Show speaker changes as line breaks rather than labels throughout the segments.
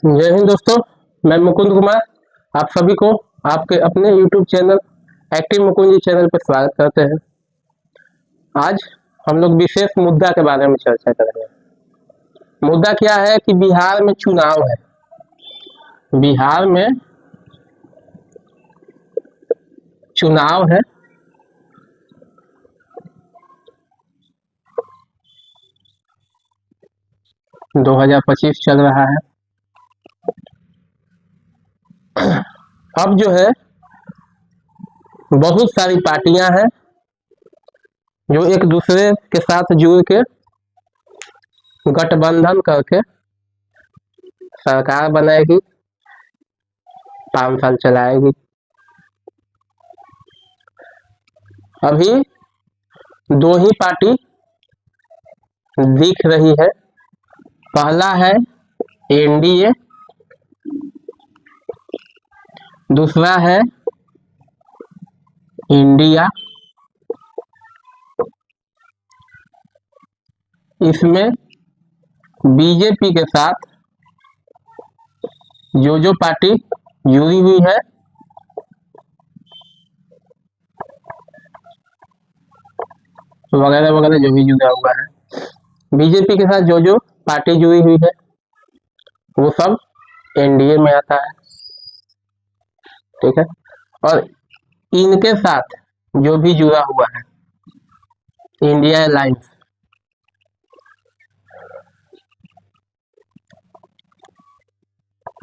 जय हिंद दोस्तों। मैं मुकुंद कुमार आप सभी को आपके अपने YouTube चैनल एक्टिव मुकुंद जी चैनल पर स्वागत करते हैं। आज हम लोग विशेष मुद्दा के बारे में चर्चा करेंगे। मुद्दा क्या है कि बिहार में चुनाव है। बिहार में चुनाव है। - 2025 चल रहा है। अब जो है बहुत सारी पार्टियां हैं जो एक दूसरे के साथ जुड़ के गठबंधन करके सरकार बनाएगी, 5 साल चलाएगी। अभी 2 ही पार्टी दिख रही है। पहला है एनडीए, दूसरा है इंडिया। इसमें बीजेपी के साथ जो पार्टी जुड़ी हुई है वगैरह वगैरह जो भी जुड़ा हुआ है, बीजेपी के साथ जो पार्टी जुड़ी हुई है वो सब एनडीए में आता है। ठीक है। और इनके साथ जो भी जुड़ा हुआ है इंडिया अलायंस,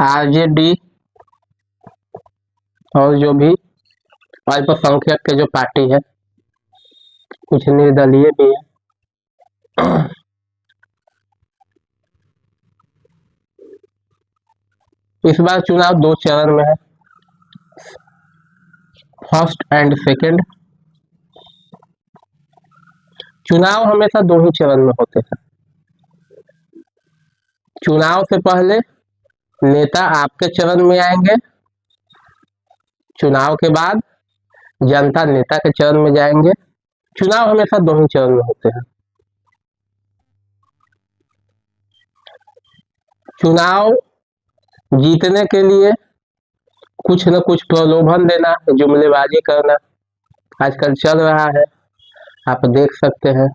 आरजेडी और जो भी अल्पसंख्यक के जो पार्टी है, कुछ निर्दलीय भी है। इस बार चुनाव 2 चरण में है, फर्स्ट एंड सेकंड। चुनाव हमेशा 2 ही चरण में होते हैं। चुनाव से पहले नेता आपके चरण में आएंगे, चुनाव के बाद जनता नेता के चरण में जाएंगे। चुनाव हमेशा 2 ही चरण में होते हैं। चुनाव जीतने के लिए कुछ न कुछ प्रलोभन देना, जुमलेबाजी करना आजकल चल रहा है, आप देख सकते हैं।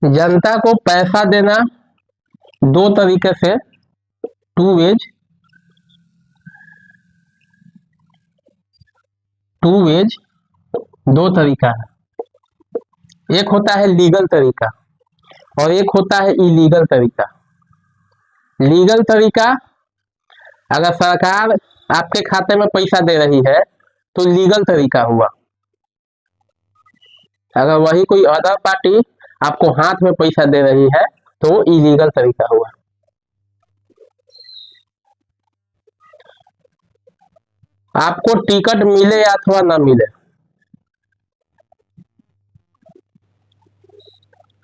जनता को पैसा देना 2 तरीके से, 2 वेज। दो तरीका है। एक होता है लीगल तरीका और एक होता है इलीगल तरीका। लीगल तरीका, अगर सरकार आपके खाते में पैसा दे रही है तो लीगल तरीका हुआ। अगर वही कोई अदर पार्टी आपको हाथ में पैसा दे रही है तो इलीगल तरीका हुआ। आपको टिकट मिले अथवा ना मिले,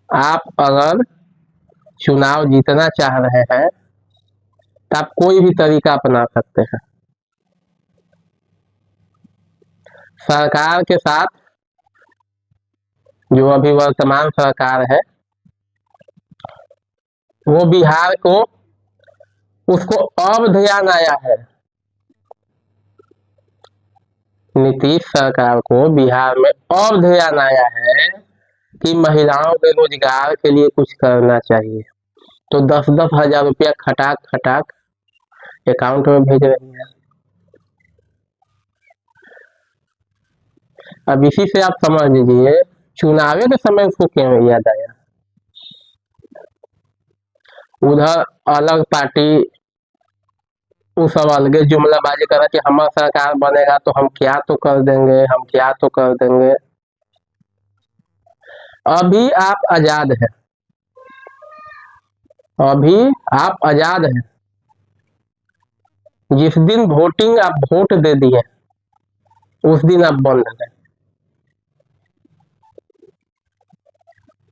आप अगर चुनाव जीतना चाह रहे हैं तो आप कोई भी तरीका अपना सकते हैं। सरकार के साथ जो अभी वर्तमान सरकार है वो बिहार को, उसको अब ध्यान आया है, नीतीश सरकार को बिहार में अब ध्यान आया है कि महिलाओं के रोजगार के लिए कुछ करना चाहिए। तो 10-10 हजार रुपया खटाक खटाक अकाउंट में भेज रही है। अब इसी से आप समझ लीजिए चुनाव के समय उसको क्यों याद आया। उधर अलग पार्टी वो सब अलगे जुमलाबाजी करा कि हमारा सरकार बनेगा तो हम क्या तो कर देंगे, हम क्या तो कर देंगे। अभी आप आजाद हैं, अभी आप आजाद हैं। जिस दिन वोटिंग आप वोट दे दिए उस दिन आप बंद हैं।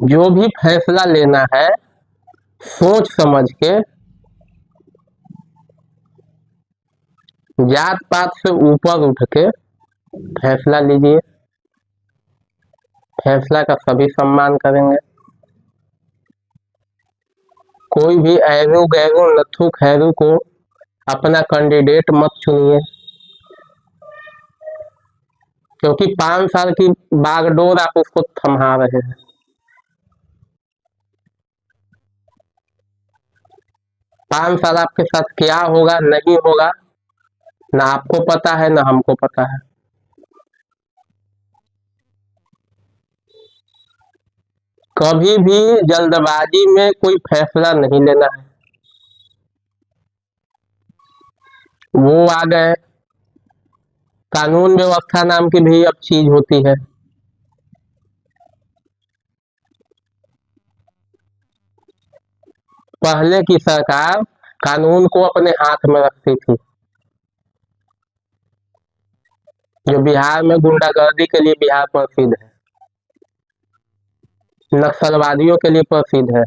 जो भी फैसला लेना है सोच समझ के, जात पात से ऊपर उठ के फैसला लीजिए। फैसला का सभी सम्मान करेंगे। कोई भी ऐरू गैरू नथु खैरू को अपना कैंडिडेट मत चुनिए, क्योंकि 5 साल की बागडोर आप उसको थमा रहे हैं। 5 साल आपके साथ क्या होगा नहीं होगा ना आपको पता है ना हमको पता है। कभी भी जल्दबाजी में कोई फैसला नहीं लेना है। वो आ गए, कानून व्यवस्था नाम की भी अब चीज होती है। पहले की सरकार कानून को अपने हाथ में रखती थी। जो बिहार में गुंडागर्दी के लिए बिहार प्रसिद्ध है, नक्सलवादियों के लिए प्रसिद्ध है,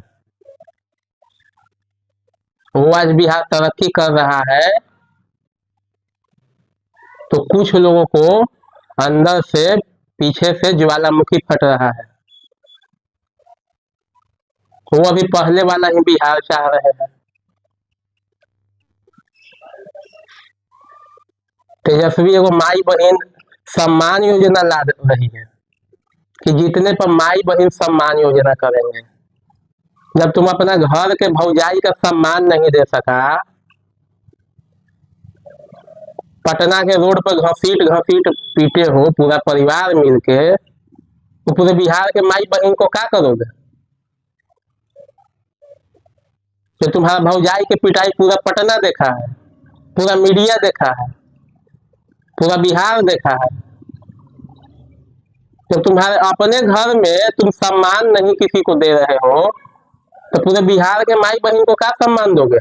वो आज बिहार तरक्की कर रहा है तो कुछ लोगों को अंदर से पीछे से ज्वालामुखी फट रहा है। वो अभी पहले वाला ही बिहार चाह रहे हैं। तेजस्वी एगो माई बहन सम्मान योजना ला रही है कि जीतने पर माई बहन सम्मान योजना करेंगे। जब तुम अपना घर के भौजाई का सम्मान नहीं दे सका, पटना के रोड पर घसीट घसीट पीटे हो पूरा परिवार मिलके, तो पूरे बिहार के माई बहन को क्या करोगे? जो तुम्हारा भौजाई की पिटाई पूरा पटना देखा है, पूरा मीडिया देखा है, पूरा बिहार देखा है। तो तुम्हारे अपने घर में तुम सम्मान नहीं किसी को दे रहे हो, तो पूरे बिहार के माई बहन को क्या सम्मान दोगे?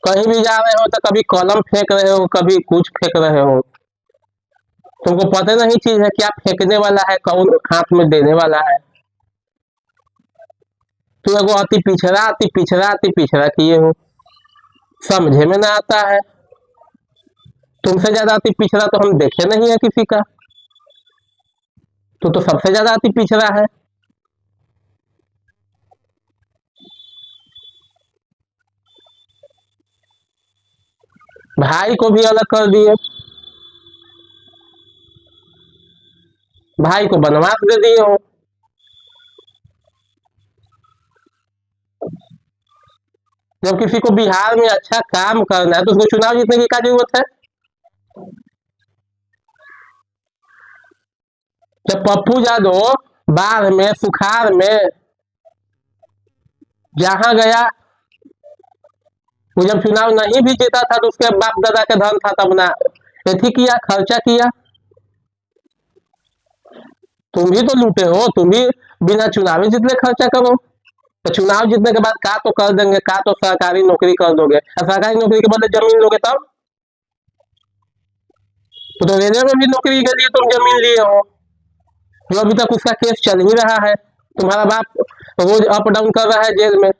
कहीं भी जा रहे हो तो कभी कलम फेंक रहे हो, कभी कुछ फेंक रहे हो। तुमको पता नहीं चीज है क्या फेंकने वाला है, कौन हाथ में देने वाला है। तुम एगो अति पिछड़ा अति पिछड़ा अति पिछड़ा किए हो, समझे में ना आता है। तुमसे ज्यादा अति पिछड़ा तो हम देखे नहीं है किसी का। तो सबसे ज्यादा अति पिछड़ा है। भाई को भी अलग कर दिए, भाई को बनवास दे दिए हो। जब किसी को बिहार में अच्छा काम करना है तो उसको चुनाव जीतने की क्या जरूरत है? जब पप्पू यादव बाढ़ में सुखाड़ में जहां गया, वो जब चुनाव नहीं भी जीता था तो उसके बाप दादा के धन था तब ना एथी किया, खर्चा किया। तुम भी तो लूटे हो, तुम भी बिना चुनाव जितने खर्चा करो। तो चुनाव जीतने के बाद का तो कर देंगे, का तो सरकारी नौकरी कर दोगे, सरकारी नौकरी के बदले जमीन लोगे तब। तो रेलवे में भी नौकरी के लिए तुम जमीन लिए हो, जो अभी तक उसका केस चल ही रहा है। तुम्हारा बाप रोज अप डाउन कर रहा है जेल में।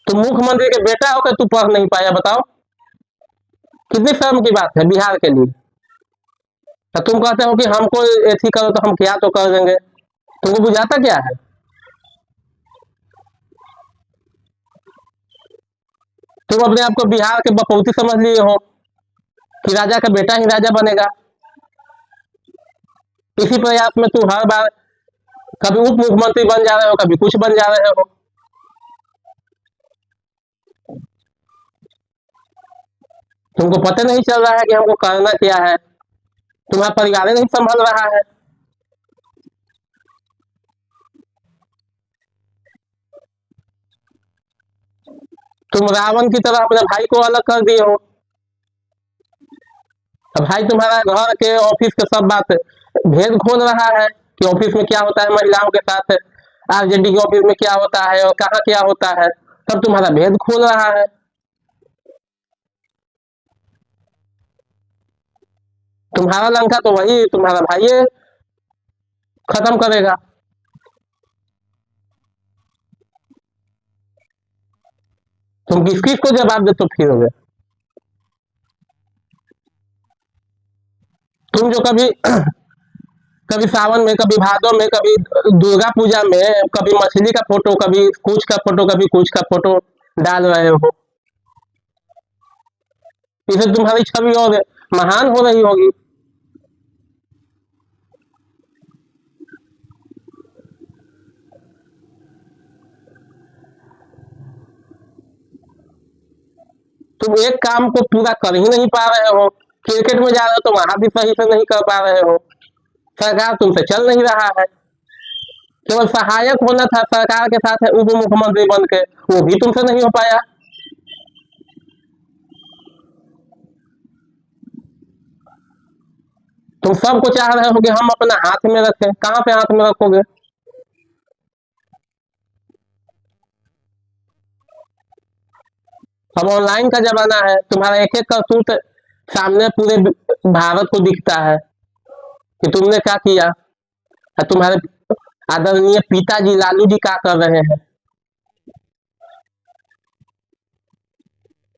तुम मुख्यमंत्री के बेटा होकर तू पढ़ नहीं पाया, बताओ कितनी शर्म की बात है बिहार के लिए। तो तुम कहते हो कि हमको ऐसी करो तो हम क्या तो कर देंगे, तुमको बुझाता क्या है? तुम अपने आप को बिहार के बपौती समझ लिए हो कि राजा का बेटा ही राजा बनेगा। इसी प्रयास में तू हर बार कभी उप मुख्यमंत्री बन जा रहे हो, कभी कुछ बन जा रहे हो। तुमको पता नहीं चल रहा है कि हमको करना क्या है, तुम्हारा परिवार नहीं संभल रहा है। तुम रावण की तरह अपने भाई को अलग कर दिए हो। अब भाई तुम्हारा घर के ऑफिस के सब बात भेद खोल रहा है कि ऑफिस में क्या होता है महिलाओं के साथ, आरजेडी के ऑफिस में क्या होता है और कहाँ क्या होता है, सब तुम्हारा भेद खोल रहा है। तुम्हारा लंका तो वही तुम्हारा भाई खत्म करेगा। तुम किस किस को जवाब दे तो फिर हो गए। तुम जो कभी कभी सावन में, कभी भादो में, कभी दुर्गा पूजा में, कभी मछली का फोटो, कभी कुछ का फोटो, कभी कुछ का फोटो डाल रहे हो, इससे तुम्हारी छवि और महान हो रही होगी। तुम एक काम को पूरा कर ही नहीं पा रहे हो। क्रिकेट में जा रहे हो तो वहां भी सही से नहीं कर पा रहे हो। सरकार तुमसे चल नहीं रहा है। केवल सहायक होना था सरकार के साथ, है उप मुख्यमंत्री बन के, वो भी तुमसे नहीं हो पाया। तुम सबको चाह रहे हो कि हम अपना हाथ में रखें, कहाँ पे हाथ में रखोगे? अब ऑनलाइन का जमाना है, तुम्हारा एक एक करतूत सामने पूरे भारत को दिखता है कि तुमने क्या किया। और तुम्हारे आदरणीय पिताजी लालू जी क्या कर रहे हैं।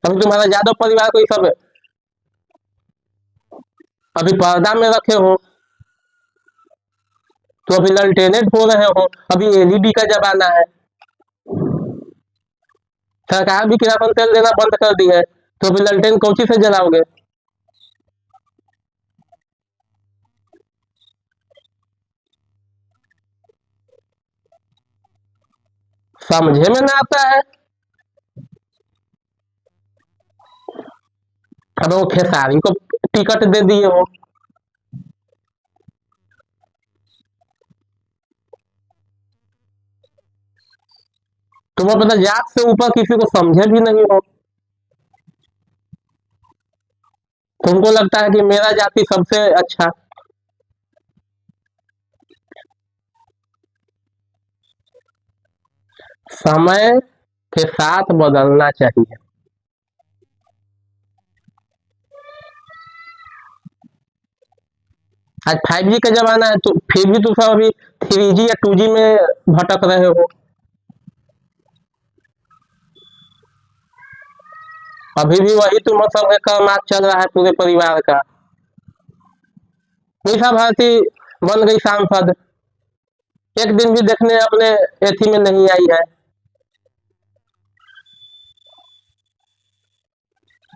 अभी तुम्हारा यादव परिवार को सब अभी पर्दा में रखे हो, तो अभी ललटेनेट हो रहे हो। अभी एलईडी का जमाना है, सरकार भी किरासन तेल देना बंद कर दी है, तो अभी ललटेन कौची से जलाओगे? समझे में ना आता है। अब वो खेसारी को टिकट दे दिए हो। तुम अपना जात से ऊपर किसी को समझे भी नहीं हो। तुमको लगता है कि मेरा जाति सबसे अच्छा। समय के साथ बदलना चाहिए। आज 5G का जमाना है, तो फिर भी तुम सब अभी 3G या 2G में भटक रहे हो। अभी भी वही तुम सब का मार्ग चल रहा है पूरे परिवार का। मीसा भारती बन गई सांसद, एक दिन भी देखने अपने एथी में नहीं आई है।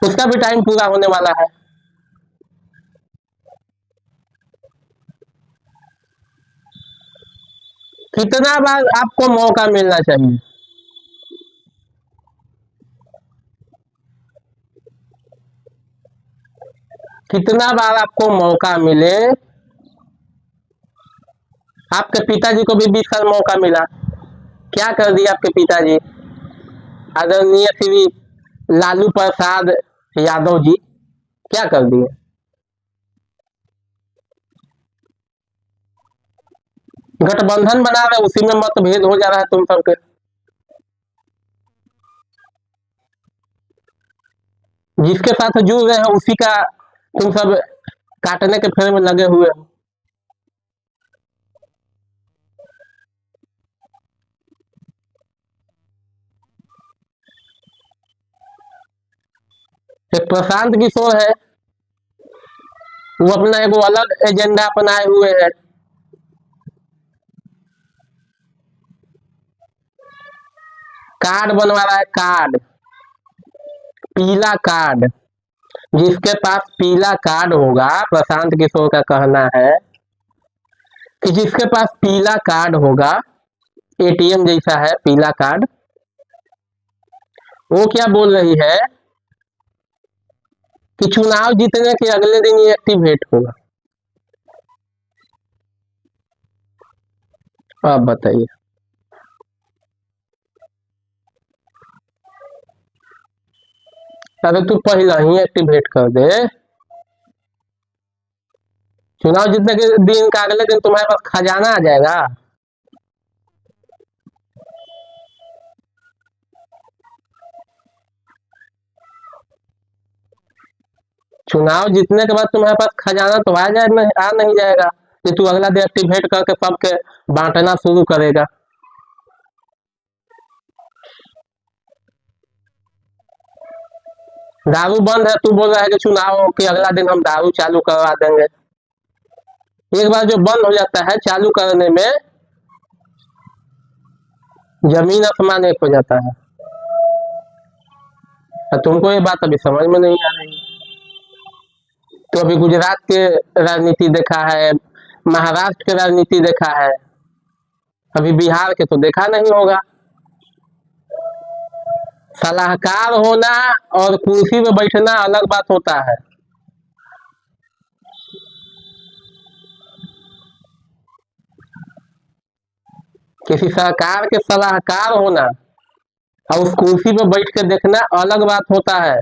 उसका भी टाइम पूरा होने वाला है। कितना बार आपको मौका मिलना चाहिए? कितना बार आपको मौका मिले? आपके पिताजी को भी 20 साल मौका मिला, क्या कर दिया आपके पिताजी आदरणीय श्री लालू प्रसाद यादव जी? क्या कर दिए? गठबंधन बना रहे, उसी में मतभेद हो जा रहा है तुम सबके। जिसके साथ जुड़ रहे हैं उसी का तुम सब काटने के फेर में लगे हुए हो। एक प्रशांत किशोर है, वो अपना एगो अलग एजेंडा अपनाए हुए है। कार्ड बनवा रहा है, कार्ड, पीला कार्ड। जिसके पास पीला कार्ड होगा, प्रशांत किशोर का कहना है कि जिसके पास पीला कार्ड होगा, एटीएम जैसा है पीला कार्ड, वो क्या बोल रही है कि चुनाव जीतने के अगले दिन ये एक्टिवेट होगा। अब बताइए। अगर तू पहला ही एक्टिवेट कर दे, चुनाव जीतने के दिन का अगले दिन तुम्हारे पास खजाना आ जाएगा। चुनाव जीतने के बाद तुम्हारे पास खजाना तो आ नहीं जाएगा कि तू अगला दिन एक्टिवेट करके सबके बांटना शुरू करेगा। दारू बंद है, तू बोल रहा है कि चुनाव के अगला दिन हम दारू चालू करवा देंगे। एक बार जो बंद हो जाता है चालू करने में, जमीन आसमान एक हो जाता है। और तुमको ये बात अभी समझ में नहीं आ रही। तो अभी गुजरात के राजनीति देखा है, महाराष्ट्र के राजनीति देखा है, अभी बिहार के तो देखा नहीं होगा। सलाहकार होना और कुर्सी में बैठना अलग बात होता है। किसी सरकार के सलाहकार होना और उस कुर्सी पे बैठ के देखना अलग बात होता है।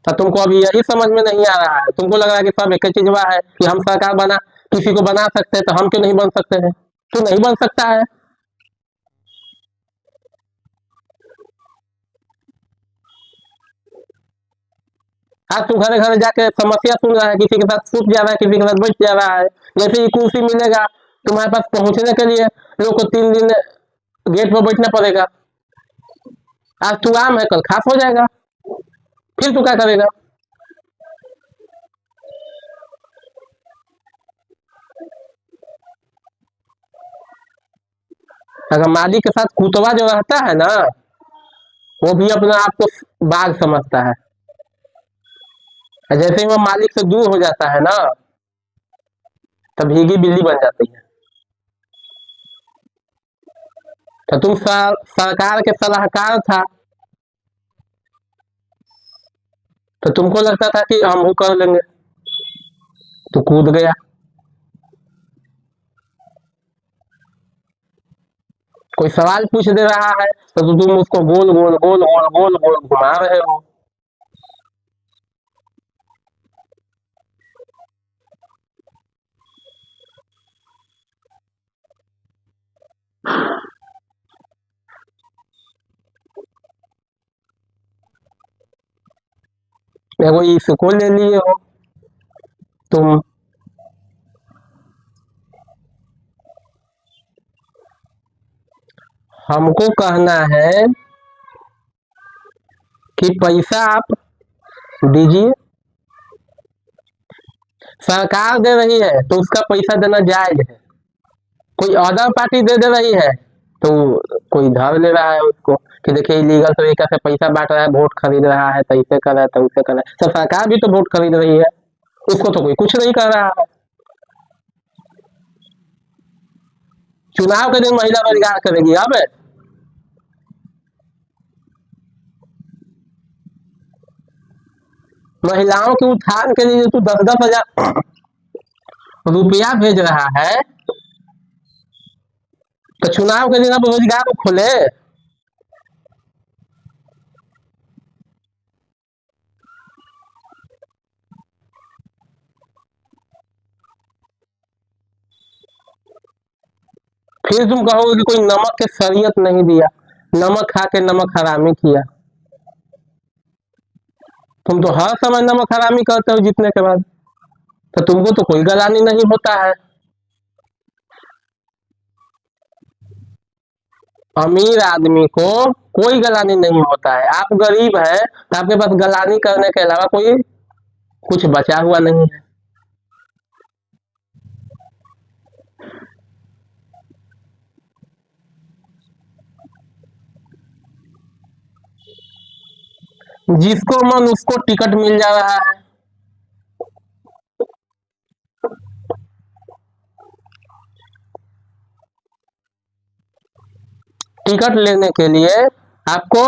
तो तुमको अभी यही समझ में नहीं आ रहा है। तुमको लग रहा है कि सब एक ही चीज है कि हम सरकार बना किसी को बना सकते हैं, तो हम क्यों नहीं बन सकते हैं? तो नहीं बन सकता है। आज तू घरे घरे जाके समस्या सुन रहा है, किसी के साथ सूख जा रहा है, किसी के साथ बैठ जा रहा है। जैसे ही कुर्सी मिलेगा तुम्हारे पास पहुंचने के लिए लोग को 3 दिन गेट पर बैठना पड़ेगा। आज तू आम है, कल खास हो जाएगा, फिर तू क्या करेगा? अगर मालिक के साथ कुतवा जो रहता है ना, वो भी अपने आप को बाघ समझता है। जैसे ही वो मालिक से दूर हो जाता है ना, तब भीगी बिल्ली बन जाती है। तो तुम सरकार के सलाहकार था, तो तुमको लगता था कि हम वो कर लेंगे, तो कूद गया। कोई सवाल पूछ दे रहा है तो तुम उसको गोल गोल गोल गोल गोल गोल घुमा रहे हो। देखो इसको ले लिए हो तुम। हमको कहना है कि पैसा आप दीजिए, सरकार दे रही है तो उसका पैसा देना जायज है। कोई अदर पार्टी दे रही है तो कोई धर ले रहा है उसको कि देखिए इलीगल तरीका से पैसा बांट रहा है, वोट खरीद रहा है, तैसे कर रहा है, तैसे कर रहा है। तो सरकार भी तो वोट खरीद रही है, उसको तो कोई कुछ नहीं कर रहा है। चुनाव के दिन महिला रोजगार करेगी। अब महिलाओं के उत्थान के लिए तू 10-10 हजार रुपया भेज रहा है, तो चुनाव के दिन अब रोजगार खोले। फिर तुम कहोगे कि कोई नमक के शरीयत नहीं दिया, नमक खा के नमक हरामी किया। तुम तो हर समय नमक हरामी करते हो जीतने के बाद, तो तुमको तो कोई गलानी नहीं होता है। अमीर आदमी को कोई गलानी नहीं होता है। आप गरीब हैं तो आपके पास गलानी करने के अलावा कोई कुछ बचा हुआ नहीं है। जिसको मन उसको टिकट मिल जा रहा है। टिकट लेने के लिए आपको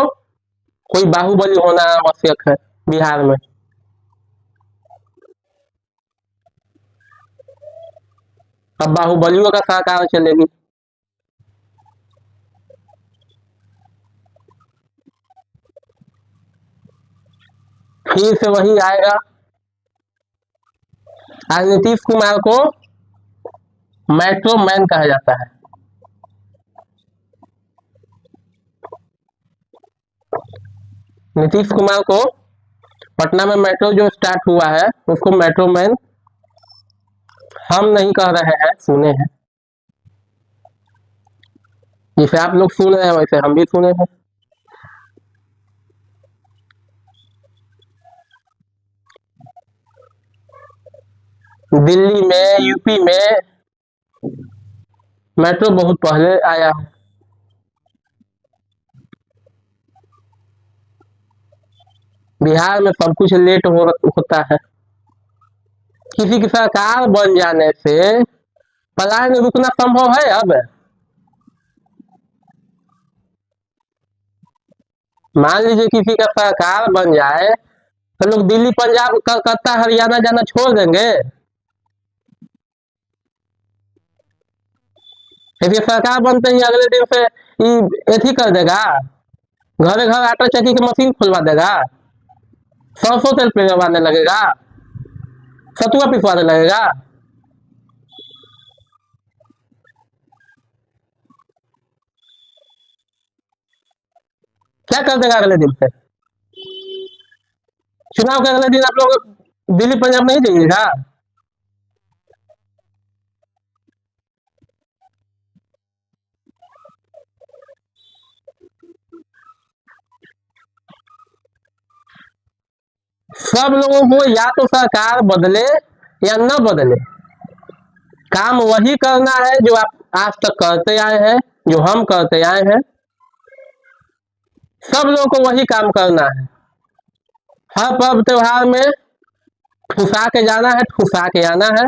कोई बाहुबली होना आवश्यक है बिहार में। अब बाहुबलियों का सरकार चलेगी। फिर से वही आएगा। आज नीतीश कुमार को मेट्रो मैन कहा जाता है। नीतीश कुमार को पटना में मेट्रो जो स्टार्ट हुआ है उसको मेट्रो मैन हम नहीं कह रहे हैं, सुने हैं। जैसे आप लोग सुन रहे हैं वैसे हम भी सुने हैं। दिल्ली में, यूपी में मेट्रो बहुत पहले आया है। बिहार में सब कुछ लेट होता है। किसी की सरकार बन जाने से पलायन रुकना संभव है अब? मान लीजिए किसी का सरकार बन जाए तो लोग दिल्ली, पंजाब, कलकत्ता, हरियाणा जाना छोड़ देंगे? यदि सरकार बनते ही अगले दिन से एथी कर देगा, घरे घर आटा चक्की की मशीन खुलवा देगा, सरसों तेल पिघलवाने लगेगा, सतुआ पिसवाने लगेगा। क्या कर देगा अगले दिन से? चुनाव के अगले दिन आप लोग दिल्ली पंजाब नहीं जाइएगा? सब लोगों को या तो सरकार बदले या न बदले, काम वही करना है जो आप आज तक करते आए हैं, जो हम करते आए हैं। सब लोगों को वही काम करना है। हर पर्व त्योहार में ठुसा के जाना है, ठुसा के आना है।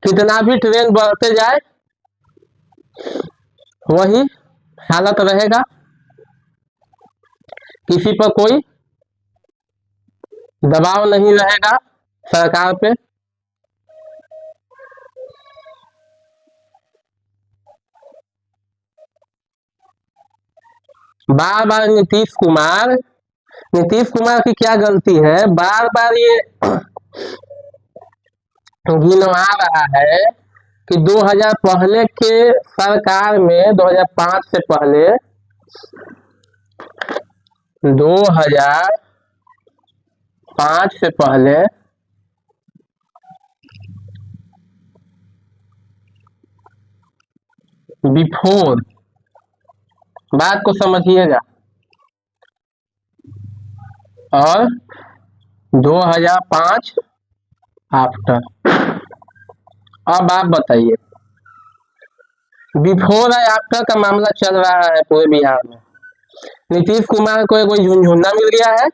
कितना भी ट्रेन बढ़ते जाए वही हालत रहेगा। किसी पर कोई दबाव नहीं रहेगा सरकार पे। बार बार नीतीश कुमार की क्या गलती है? बार बार ये गिनवा रहा है कि 2000 पहले के सरकार में, 2005 से पहले, 2005 से पहले बिफोर, बात को समझिएगा, और 2005 आफ्टर। अब आप बताइए, बिफोर और आफ्टर का मामला चल रहा है पूरे बिहार में। नीतीश कुमार को कोई झुनझुना मिल गया है,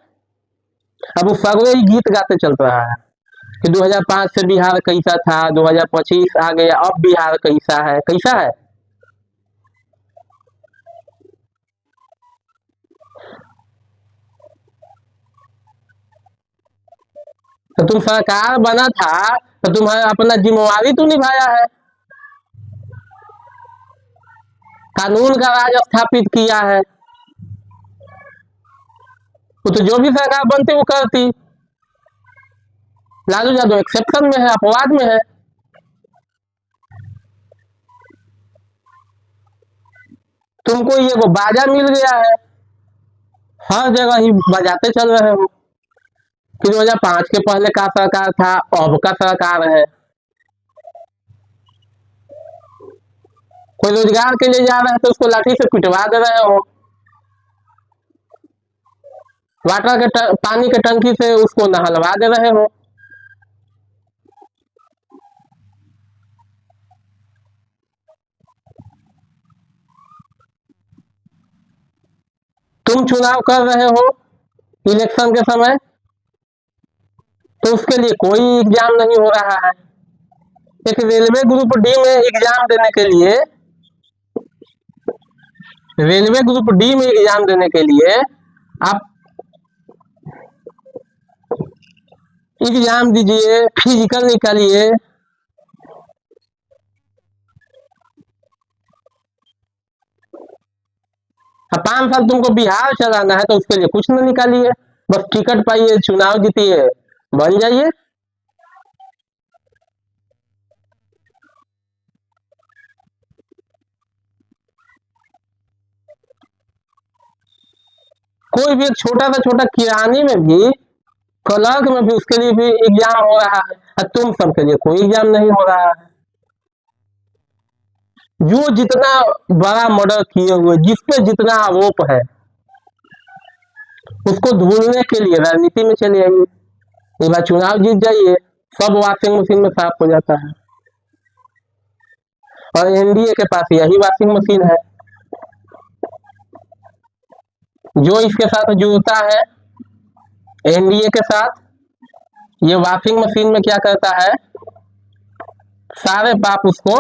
अब वो सगरे ही गीत गाते चल रहा है कि 2005 से बिहार कैसा था, 2025 आ गया, अब बिहार कैसा है, कैसा है। तो तुम सरकार बना था तो तुम्हारा अपना जिम्मेवारी तो निभाया है, कानून का राज स्थापित किया है। वो तो जो भी सरकार बनती वो करती। लालू यादव एक्सेप्शन में है, अपवाद में है। तुमको ये वो बाजा मिल गया है, हर जगह ही बजाते चल रहे हो कि 2005 के पहले का सरकार था, अब का सरकार है। कोई रोजगार के लिए जा रहे हैं तो उसको लाठी से पिटवा दे रहे हो, वाटर के पानी के टंकी से उसको नहलवा दे रहे हो। तुम चुनाव कर रहे हो इलेक्शन के समय, तो उसके लिए कोई एग्जाम नहीं हो रहा है। एक रेलवे ग्रुप डी में एग्जाम देने के लिए, रेलवे ग्रुप डी में एग्जाम देने के लिए आप एग्जाम दीजिए, फिजिकल निकालिए, अब 5 साल तुमको बिहार चलाना है तो उसके लिए कुछ न निकालिए, बस टिकट पाइए, चुनाव जीतिए, बन जाइए। कोई भी एक छोटा सा छोटा किरानी में भी, क्लर्क में भी, उसके लिए भी एग्जाम हो रहा है, और तुम सबके लिए कोई एग्जाम नहीं हो रहा है। जो जितना बड़ा मर्डर किए हुए, जिस पे जितना आरोप है, उसको ढूंढने के लिए राजनीति में चले आइए। एक बार चुनाव जीत जाइए, सब वॉशिंग मशीन में साफ हो जाता है। और एनडीए के पास यही वॉशिंग मशीन है। जो इसके साथ जुड़ता है एनडीए के साथ, ये वॉशिंग मशीन में क्या करता है, सारे पाप उसको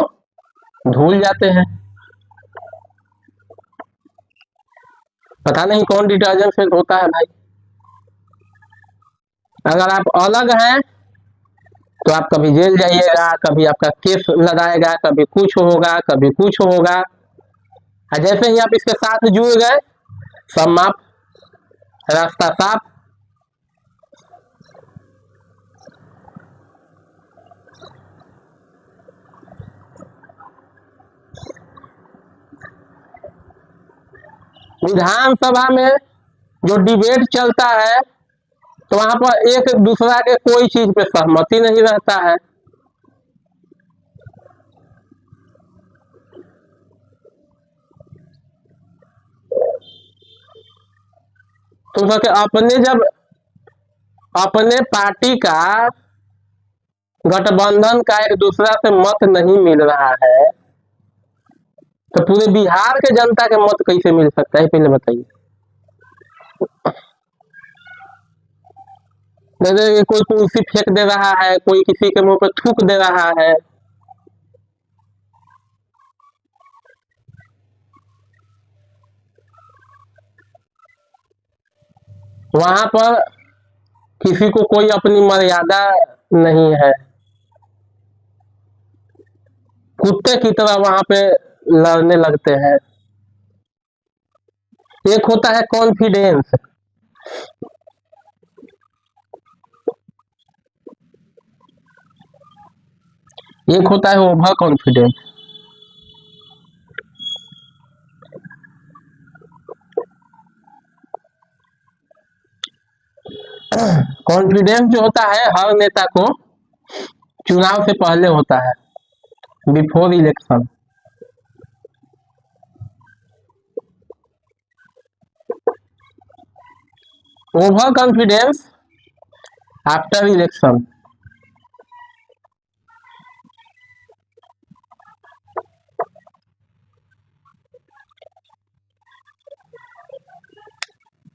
धुल जाते हैं। पता नहीं कौन डिटर्जेंट से धोता है भाई। अगर आप अलग हैं तो आप कभी जेल जाइएगा, कभी आपका केस लगाएगा, कभी कुछ होगा, कभी कुछ होगा। और जैसे ही आप इसके साथ जुड़ गए, सब माफ, रास्ता साफ। विधानसभा में जो डिबेट चलता है तो वहां पर एक दूसरा के कोई चीज पे सहमति नहीं रहता है। तो अपने जब अपने पार्टी का गठबंधन का एक दूसरा से मत नहीं मिल रहा है तो पूरे बिहार के जनता के मत कैसे मिल सकता है, पहले बताइए। जैसे कोई कुर्सी फेंक दे रहा है, कोई किसी के मुंह पर थूक दे रहा है। वहां पर किसी को कोई अपनी मर्यादा नहीं है। कुत्ते की तरह वहां पे लड़ने लगते हैं। एक होता है कॉन्फिडेंस, एक होता है ओवर कॉन्फिडेंस। कॉन्फिडेंस जो होता है हर नेता को चुनाव से पहले होता है, before election. Over confidence after election.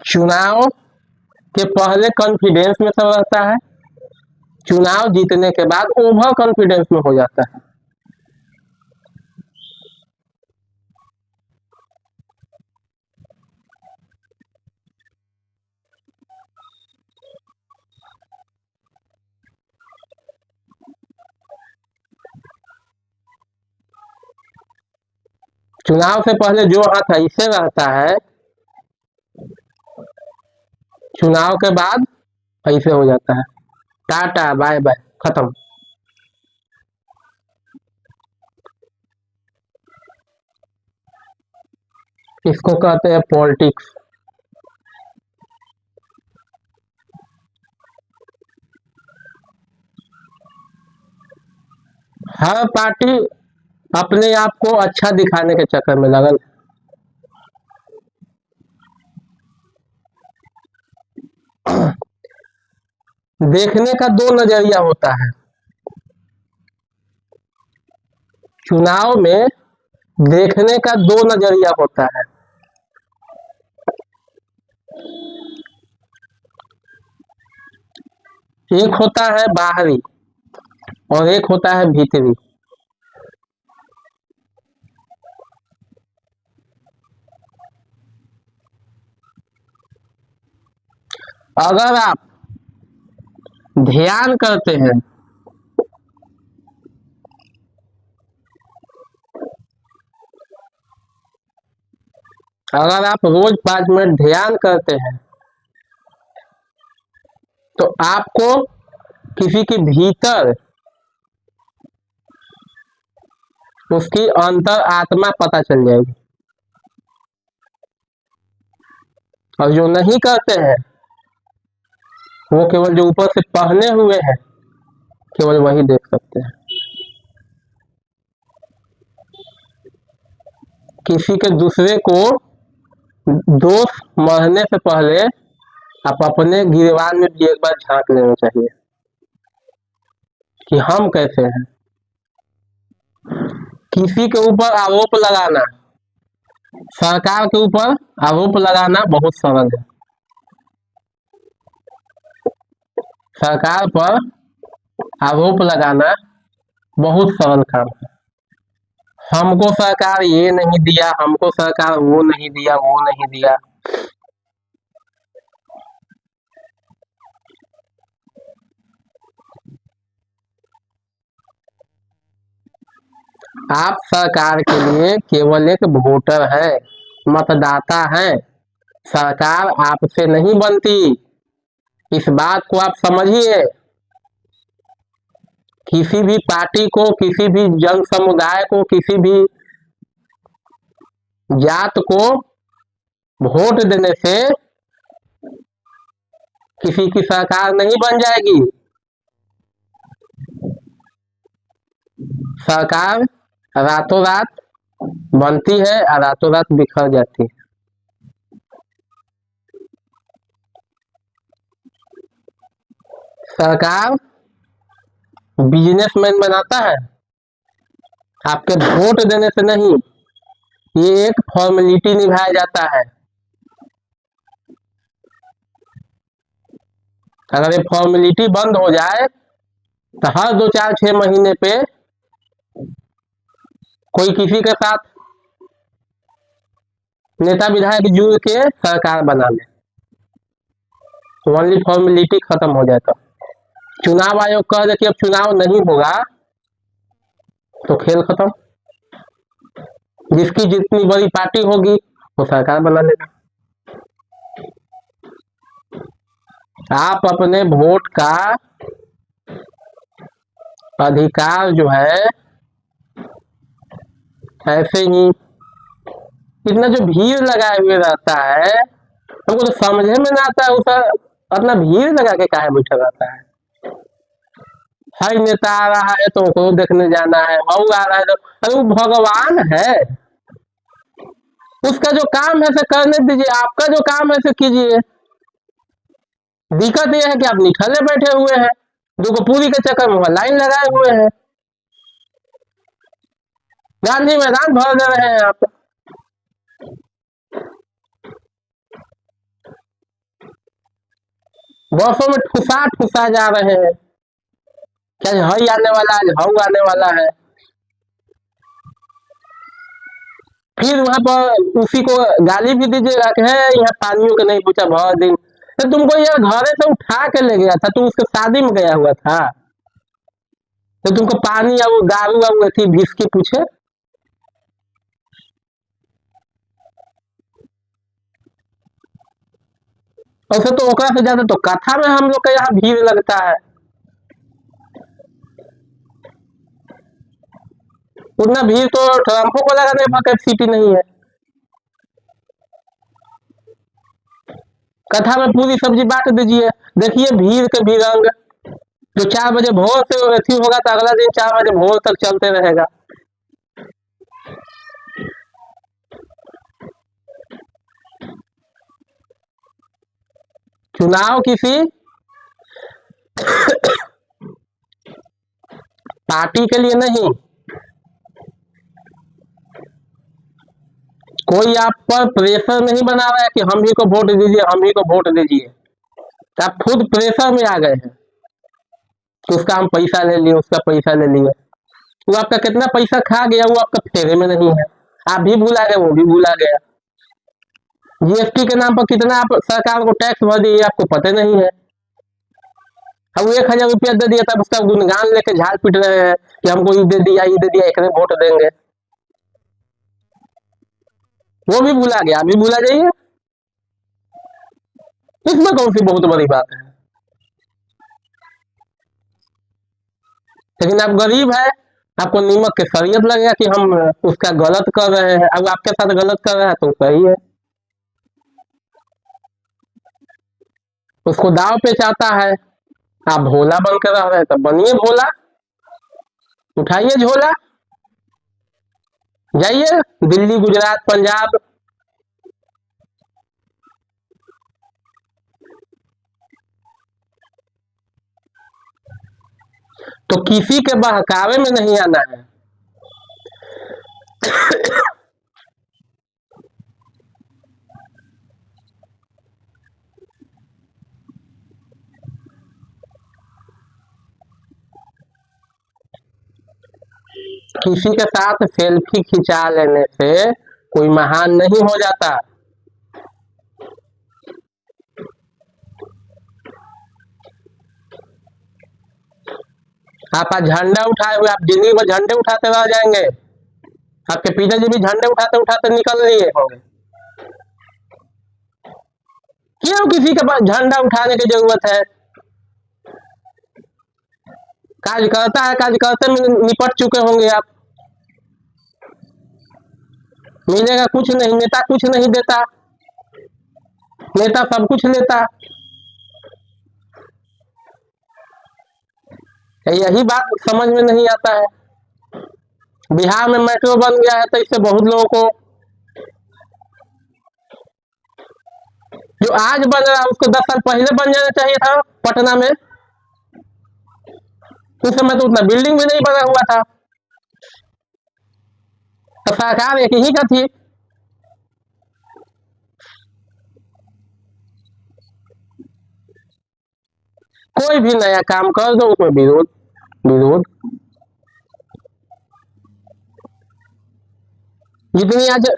चुनाव के पहले कॉन्फिडेंस में सब रहता है, चुनाव जीतने के बाद ओवर कॉन्फिडेंस में हो जाता है। चुनाव से पहले जो हाथ ऐसे रहता है, चुनाव के बाद ऐसे हो जाता है, टाटा बाय बाय खत्म। इसको कहते हैं पॉलिटिक्स। हर पार्टी अपने आप को अच्छा दिखाने के चक्कर में लगल। देखने का दो नजरिया होता है चुनाव में, देखने का दो नजरिया होता है। एक होता है बाहरी और एक होता है भीतरी। अगर आप ध्यान करते हैं अगर आप रोज 5 मिनट ध्यान करते हैं तो आपको किसी के भीतर उसकी अंतर आत्मा पता चल जाएगी। और जो नहीं करते हैं वो केवल जो ऊपर से पहने हुए हैं केवल वही देख सकते हैं। किसी के दूसरे को दोष मरने से पहले आप अपने गिरबान में भी एक बार झांक लेना चाहिए कि हम कैसे हैं। किसी के ऊपर आरोप लगाना, सरकार के ऊपर आरोप लगाना बहुत सरल है। सरकार पर आरोप लगाना बहुत सरल काम है। हमको सरकार ये नहीं दिया, हमको सरकार वो नहीं दिया, वो नहीं दिया। आप सरकार के लिए केवल एक वोटर है, मतदाता है। सरकार आपसे नहीं बनती, इस बात को आप समझिए। किसी भी पार्टी को, किसी भी जन समुदाय को, किसी भी जात को वोट देने से किसी की सरकार नहीं बन जाएगी। सरकार रातों रात बनती है और रातों रात बिखर जाती है। सरकार बिजनेसमैन बनाता है, आपके वोट देने से नहीं। ये एक फॉर्मेलिटी निभाया जाता है। अगर ये फॉर्मेलिटी बंद हो जाए तो हर 2-4-6 महीने पे कोई किसी के साथ नेता विधायक जुड़ के सरकार बना ले, ओनली फॉर्मेलिटी खत्म हो जाए। तो चुनाव आयोग कह दे कि अब चुनाव नहीं होगा तो खेल खत्म। जिसकी जितनी बड़ी पार्टी होगी वो सरकार बना लेगा। आप अपने वोट का अधिकार जो है ऐसे ही, इतना जो भीड़ लगाए हुए रहता है, हमको तो समझे में ना आता है उस अपना भीड़ लगा के काहे बैठा रहता है। हर नेता आ रहा है तो उसको देखने जाना है, और आ रहा है तो अरे वो भगवान है, उसका जो काम है से करने दीजिए, आपका जो काम है से कीजिए। दिक्कत यह है कि आप निठल्ले बैठे हुए हैं, दुर्गापुरी के चक्कर में लाइन लगाए हुए हैं, गांधी मैदान भर दे रहे हैं आप। बसों में ठुसा ठुसा जा रहे हैं, क्या हई आने वाला है, हऊ आने वाला है। फिर वहां पर उसी को गाली भी दीजिएगा कि है यहाँ पानियों के नहीं पूछा बहुत दिन, तो तुमको यार घरे से उठा के ले गया था, तुम उसके शादी में गया हुआ था, तो तुमको पानी या वो दारू या वो थी विस्की पूछे। वैसे तो ओकरा से ज्यादा तो कथा में हम लोग का यहाँ भीड़ लगता है। उतना भीड़ तो ट्रम्पों को लगाने पर कैपेसिटी नहीं है। कथा में पूरी सब्जी बांट दीजिए, देखिए भीड़ के भी रंग। जो 4 बजे भोर से अथी होगा तो अगला दिन 4 बजे भोर तक चलते रहेगा। चुनाव किसी पार्टी के लिए नहीं, कोई आप पर प्रेशर नहीं बना रहा है कि हम ही को वोट दीजिए, हम ही को वोट दीजिए। तो आप खुद प्रेशर में आ गए हैं कि उसका हम पैसा ले लिए, उसका पैसा ले लिए। वो आपका कितना पैसा खा गया वो आपका फेरे में नहीं है, आप भी भूला गए, वो भी भूला गया। जीएसटी के नाम पर कितना आप सरकार को टैक्स भर दिए आपको पता नहीं है। अब 1,000 रुपया दे दिया तब उसका गुणगान लेके झाड़ पीट रहे हैं कि हमको ये दे दिया, ये दे दिया, एक वोट देंगे। वो भी भूला गया, अभी भूला जाइए, इसमें कौन सी बहुत बड़ी बात है। लेकिन आप गरीब है, आपको नीमक के शरीयत लगेगा कि हम उसका गलत कर रहे हैं, अब आपके साथ गलत कर रहा है तो सही है। उसको दाव पे चाहता है, आप भोला बन कर रह रहे हैं तो बनिए भोला, उठाइए झोला, जाइए दिल्ली, गुजरात, पंजाब, तो किसी के बहकावे में नहीं आना है। किसी के साथ सेल्फी खिंचा लेने से कोई महान नहीं हो जाता। आप आज झंडा उठाए हुए, आप जिंदगी में झंडे उठाते रह जाएंगे। आपके पिताजी भी झंडे उठाते उठाते निकल लिए होंगे। क्यों किसी के पास झंडा उठाने की जरूरत है? कार्यकर्ता है, कार्यकर्ता में निपट चुके होंगे आप। मिलेगा कुछ नहीं, नेता कुछ नहीं देता, नेता सब कुछ लेता। यही बात समझ में नहीं आता है। बिहार में मेट्रो बन गया है तो इससे बहुत लोगों को, जो आज बन रहा है उसको 10 साल पहले बन जाना चाहिए था पटना में। उस समय तो उतना बिल्डिंग भी नहीं बना हुआ था। तो सरकार एक ही का थी। कोई भी नया काम कर दो उसमें विरोध विरोध। जितनी आज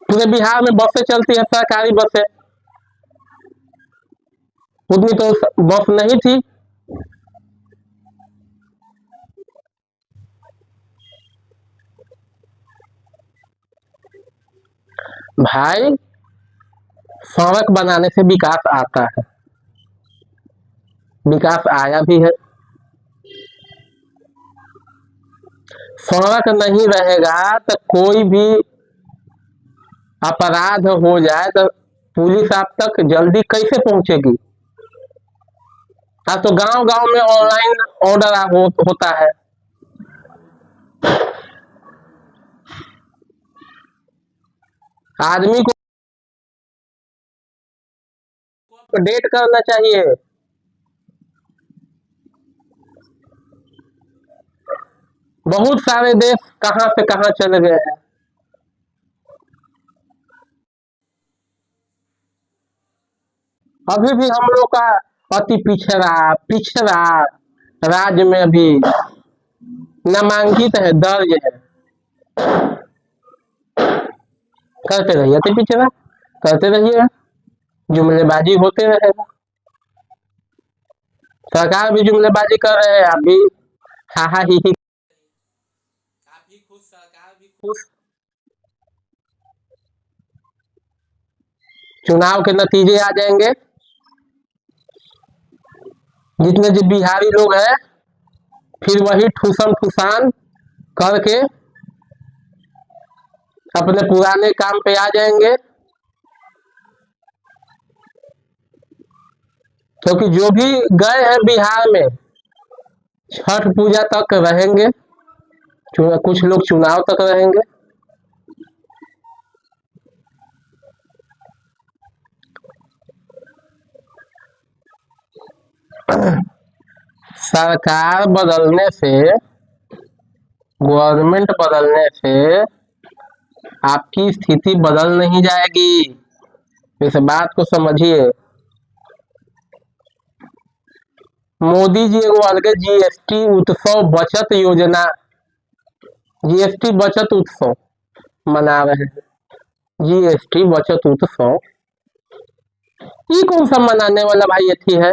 पूरे बिहार में बसें चलती है, सरकारी बसें, उतनी तो बस नहीं थी। भाई सड़क बनाने से विकास आता है, विकास आया भी है। सड़क नहीं रहेगा तो कोई भी अपराध हो जाए तो पुलिस आप तक जल्दी कैसे पहुंचेगी? आज तो गांव गांव में ऑनलाइन ऑर्डर होता है। आदमी को अपडेट करना चाहिए। बहुत सारे देश कहां से कहां चले गए हैं। अभी भी हम लोग का अति पिछड़ा पिछड़ा राज्य में अभी नामांकित है, दर्ज है। करते रहिए, अति पिछड़ा करते रहिए, जुमलेबाजी होते रहेगा। सरकार भी जुमलेबाजी कर रहे हैं, आप भी हा हा ही, आप भी खुश, सरकार भी खुश। चुनाव के नतीजे आ जाएंगे, जितने जो बिहारी लोग हैं फिर वही ठूसन ठुसान करके अपने पुराने काम पे आ जाएंगे। क्योंकि जो भी गए हैं बिहार में छठ पूजा तक रहेंगे, कुछ लोग चुनाव तक रहेंगे। सरकार बदलने से, गवर्नमेंट बदलने से आपकी स्थिति बदल नहीं जाएगी। इस बात को समझिए। मोदी जी एगो अलग जीएसटी उत्सव बचत योजना, जीएसटी बचत उत्सव मना रहे हैं। जीएसटी बचत उत्सव ये कौन सा मनाने वाला भाई अथी है?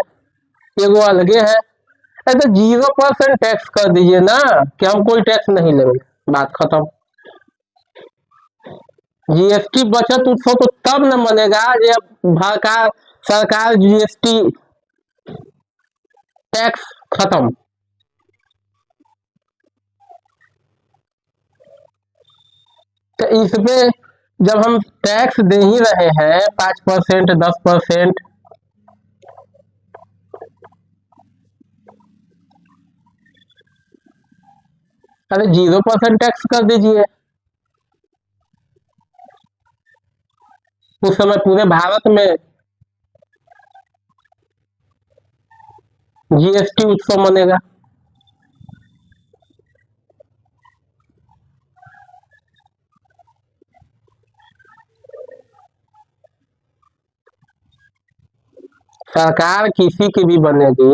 एगो अलगे है। तो 0% टैक्स कर दीजिए ना कि हम कोई टैक्स नहीं लेंगे, बात खत्म। जीएसटी बचत उत्सव तो तब न बनेगा जब सरकार जीएसटी टैक्स खत्म। तो इसपे जब हम टैक्स दे ही रहे हैं 5%, 10%, अरे 0% टैक्स कर दीजिए। उस समय पूरे भारत में जीएसटी उत्सव मनेगा। सरकार किसी की भी बनेगी,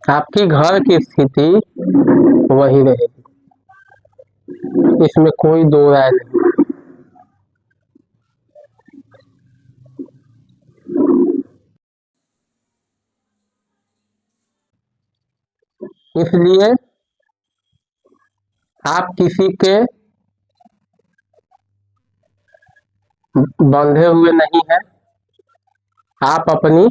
आपकी घर की स्थिति वही रहेगी, इसमें कोई दो राय नहीं। इसलिए आप किसी के बंधे हुए नहीं हैं। आप अपनी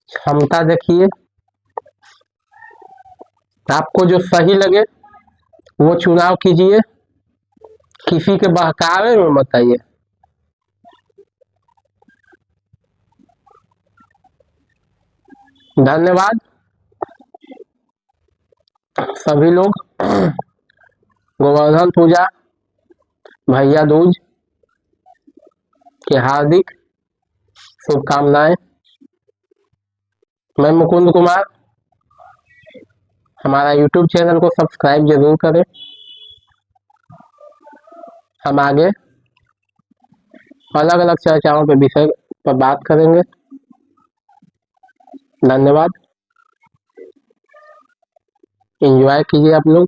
क्षमता देखिए, आपको जो सही लगे वो चुनाव कीजिए, किसी के बहकावे में मत आइए। धन्यवाद सभी लोग। गोवर्धन पूजा, भैया दूज की हार्दिक शुभकामनाएं। मैं मुकुंद कुमार, हमारा यूट्यूब चैनल को सब्सक्राइब जरूर करें। हम आगे अलग अलग चर्चाओं पे विषय पर बात करेंगे। धन्यवाद, एंजॉय कीजिए आप लोग।